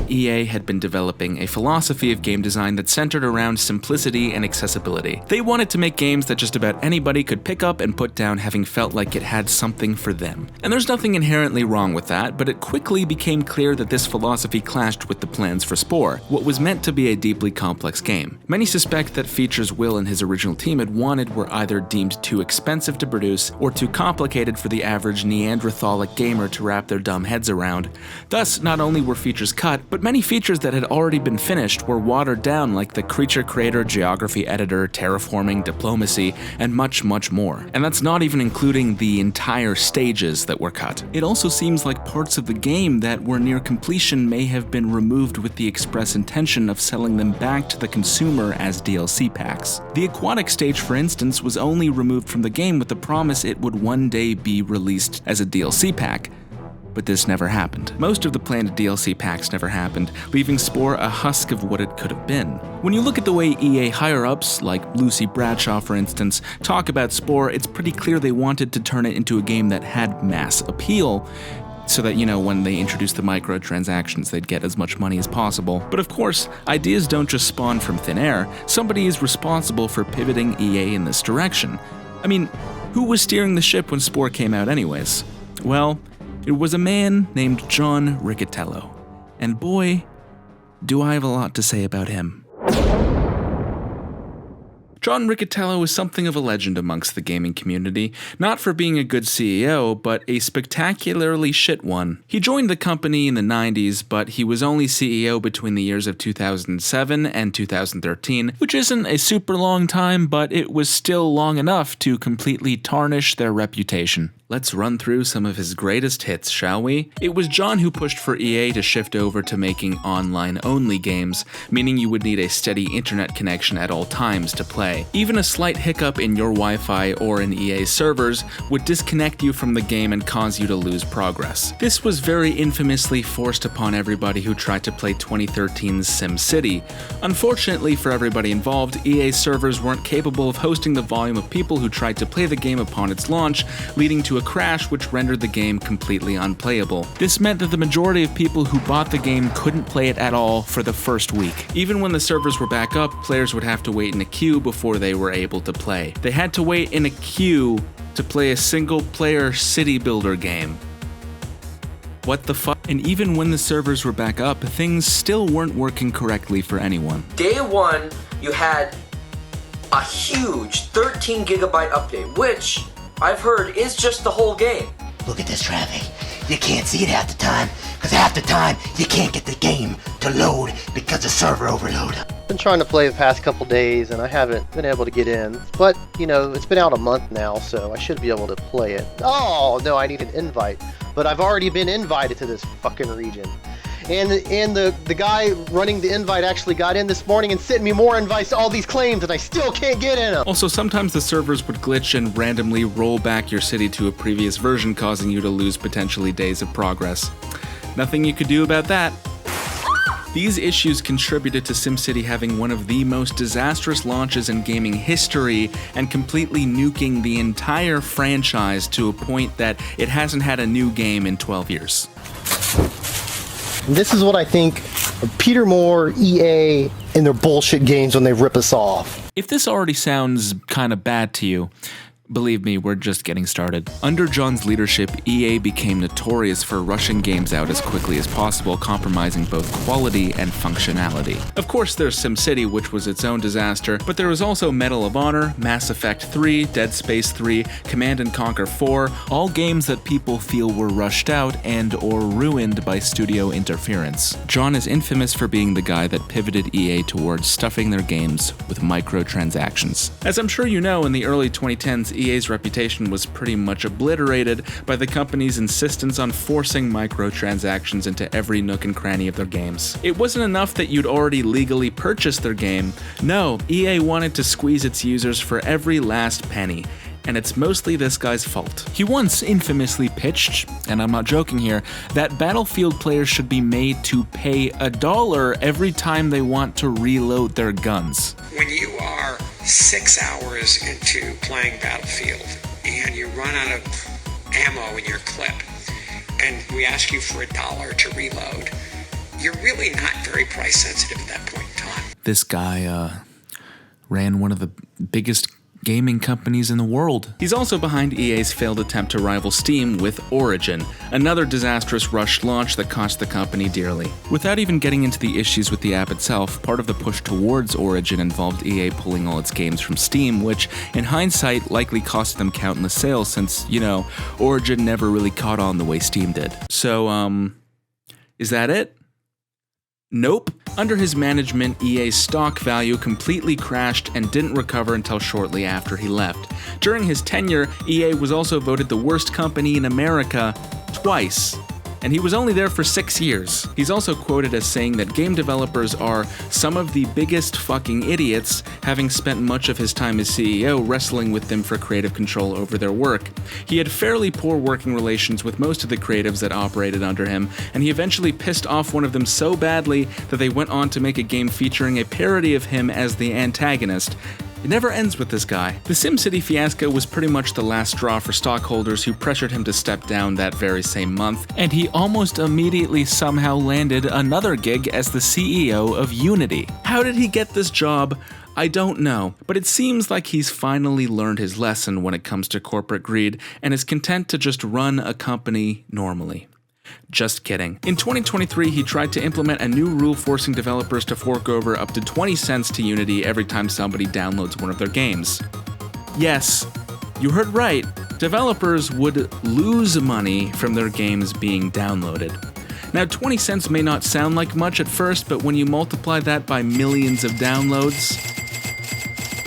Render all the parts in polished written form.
EA had been developing a philosophy of game design that centered around simplicity and accessibility. They wanted to make games that just about anybody could pick up and put down, having felt like it had something for them. And there's nothing inherently wrong with that, but it quickly became clear that this philosophy clashed with the plans for Spore, what was meant to be a deeply complex game. Many suspect that features Will and his original team had wanted were either deemed too expensive to produce or too complicated for the average Neanderthalic gamer to wrap their dumb heads around. Thus, not only were features cut, but many features that had already been finished were watered down, like the creature creator, geography editor, terraforming, diplomacy, and much, much more. And that's not even including the entire stages that were cut. It also seems like parts of the game that were near completion may have been removed with the express intention of selling them back to the consumer as DLC packs. The aquatic stage, for instance, was only removed from the game with the promise it would one day be released as a DLC pack. But this never happened. Most of the planned DLC packs never happened, leaving Spore a husk of what it could have been. When you look at the way EA higher-ups, like Lucy Bradshaw for instance, talk about Spore, it's pretty clear they wanted to turn it into a game that had mass appeal, so that, when they introduced the microtransactions, they'd get as much money as possible. But of course, ideas don't just spawn from thin air. Somebody is responsible for pivoting EA in this direction. I mean, who was steering the ship when Spore came out anyways? Well, it was a man named John Riccitiello, and boy, do I have a lot to say about him. John Riccitiello is something of a legend amongst the gaming community, not for being a good CEO, but a spectacularly shit one. He joined the company in the 90s, but he was only CEO between the years of 2007 and 2013, which isn't a super long time, but it was still long enough to completely tarnish their reputation. Let's run through some of his greatest hits, shall we? It was John who pushed for EA to shift over to making online-only games, meaning you would need a steady internet connection at all times to play. Even a slight hiccup in your Wi-Fi or in EA servers would disconnect you from the game and cause you to lose progress. This was very infamously forced upon everybody who tried to play 2013's SimCity. Unfortunately for everybody involved, EA servers weren't capable of hosting the volume of people who tried to play the game upon its launch, leading to a crash which rendered the game completely unplayable. This meant that the majority of people who bought the game couldn't play it at all for the first week. Even when the servers were back up, players would have to wait in a queue before they were able to play. They had to wait in a queue to play a single-player city builder game. What the fuck? And even when the servers were back up, things still weren't working correctly for anyone. Day one, you had a huge 13 gigabyte update, which I've heard is just the whole game. Look at this traffic. You can't see it half the time, because half the time you can't get the game to load because of server overload. Been trying to play the past couple days and I haven't been able to get in, but it's been out a month now, so I should be able to play it. Oh no, I need an invite, but I've already been invited to this fucking region. And the guy running the invite actually got in this morning and sent me more invites to all these claims, and I still can't get in them. Also, sometimes the servers would glitch and randomly roll back your city to a previous version, causing you to lose potentially days of progress. Nothing you could do about that. These issues contributed to SimCity having one of the most disastrous launches in gaming history and completely nuking the entire franchise to a point that it hasn't had a new game in 12 years. This is what I think of Peter Moore, EA, and their bullshit games when they rip us off. If this already sounds kind of bad to you, believe me, we're just getting started. Under John's leadership, EA became notorious for rushing games out as quickly as possible, compromising both quality and functionality. Of course, there's SimCity, which was its own disaster, but there was also Medal of Honor, Mass Effect 3, Dead Space 3, Command & Conquer 4, all games that people feel were rushed out and or ruined by studio interference. John is infamous for being the guy that pivoted EA towards stuffing their games with microtransactions. As I'm sure you know, in the early 2010s, EA's reputation was pretty much obliterated by the company's insistence on forcing microtransactions into every nook and cranny of their games. It wasn't enough that you'd already legally purchased their game. No, EA wanted to squeeze its users for every last penny. And it's mostly this guy's fault. He once infamously pitched, and I'm not joking here, that Battlefield players should be made to pay $1 every time they want to reload their guns. When you are 6 hours into playing Battlefield and you run out of ammo in your clip, and we ask you for $1 to reload, you're really not very price sensitive at that point in time. This guy ran one of the biggest gaming companies in the world. He's also behind EA's failed attempt to rival Steam with Origin, another disastrous rushed launch that cost the company dearly. Without even getting into the issues with the app itself, part of the push towards Origin involved EA pulling all its games from Steam, which, in hindsight, likely cost them countless sales since, Origin never really caught on the way Steam did. So, is that it? Nope. Under his management, EA's stock value completely crashed and didn't recover until shortly after he left. During his tenure, EA was also voted the worst company in America twice, and he was only there for 6 years. He's also quoted as saying that game developers are some of the biggest fucking idiots, having spent much of his time as CEO wrestling with them for creative control over their work. He had fairly poor working relations with most of the creatives that operated under him, and he eventually pissed off one of them so badly that they went on to make a game featuring a parody of him as the antagonist. It never ends with this guy. The SimCity fiasco was pretty much the last straw for stockholders who pressured him to step down that very same month, and he almost immediately somehow landed another gig as the CEO of Unity. How did he get this job? I don't know, but it seems like he's finally learned his lesson when it comes to corporate greed and is content to just run a company normally. Just kidding. In 2023, he tried to implement a new rule forcing developers to fork over up to 20 cents to Unity every time somebody downloads one of their games. Yes, you heard right. Developers would lose money from their games being downloaded. Now, 20 cents may not sound like much at first, but when you multiply that by millions of downloads,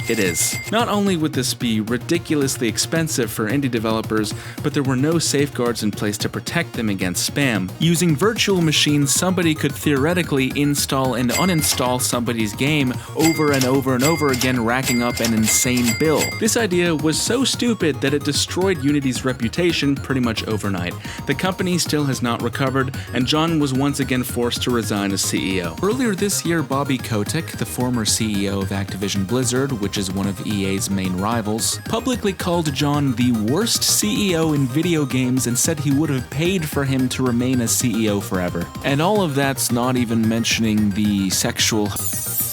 it is. Not only would this be ridiculously expensive for indie developers, but there were no safeguards in place to protect them against spam. Using virtual machines, somebody could theoretically install and uninstall somebody's game over and over and over again, racking up an insane bill. This idea was so stupid that it destroyed Unity's reputation pretty much overnight. The company still has not recovered, and John was once again forced to resign as CEO. Earlier this year, Bobby Kotick, the former CEO of Activision Blizzard, which is one of EA's main rivals, publicly called John the worst CEO in video games and said he would have paid for him to remain as CEO forever. And all of that's not even mentioning the sexual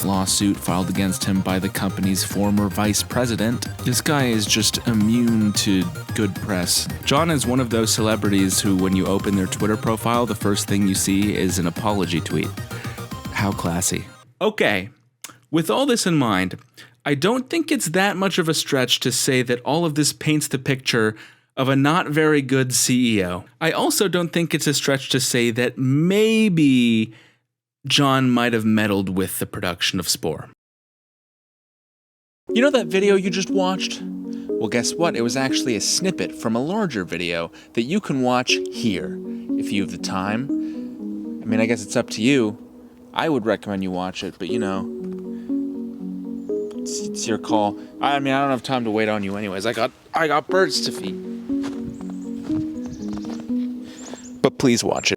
lawsuit filed against him by the company's former vice president. This guy is just immune to good press. John is one of those celebrities who, when you open their Twitter profile, the first thing you see is an apology tweet. How classy. Okay, with all this in mind, I don't think it's that much of a stretch to say that all of this paints the picture of a not very good CEO. I also don't think it's a stretch to say that maybe John might have meddled with the production of Spore. You know that video you just watched? Well, guess what? It was actually a snippet from a larger video that you can watch here, if you have the time. I mean, I guess it's up to you. I would recommend you watch it, but it's your call. I mean, I don't have time to wait on you anyways. I got birds to feed. But please watch it.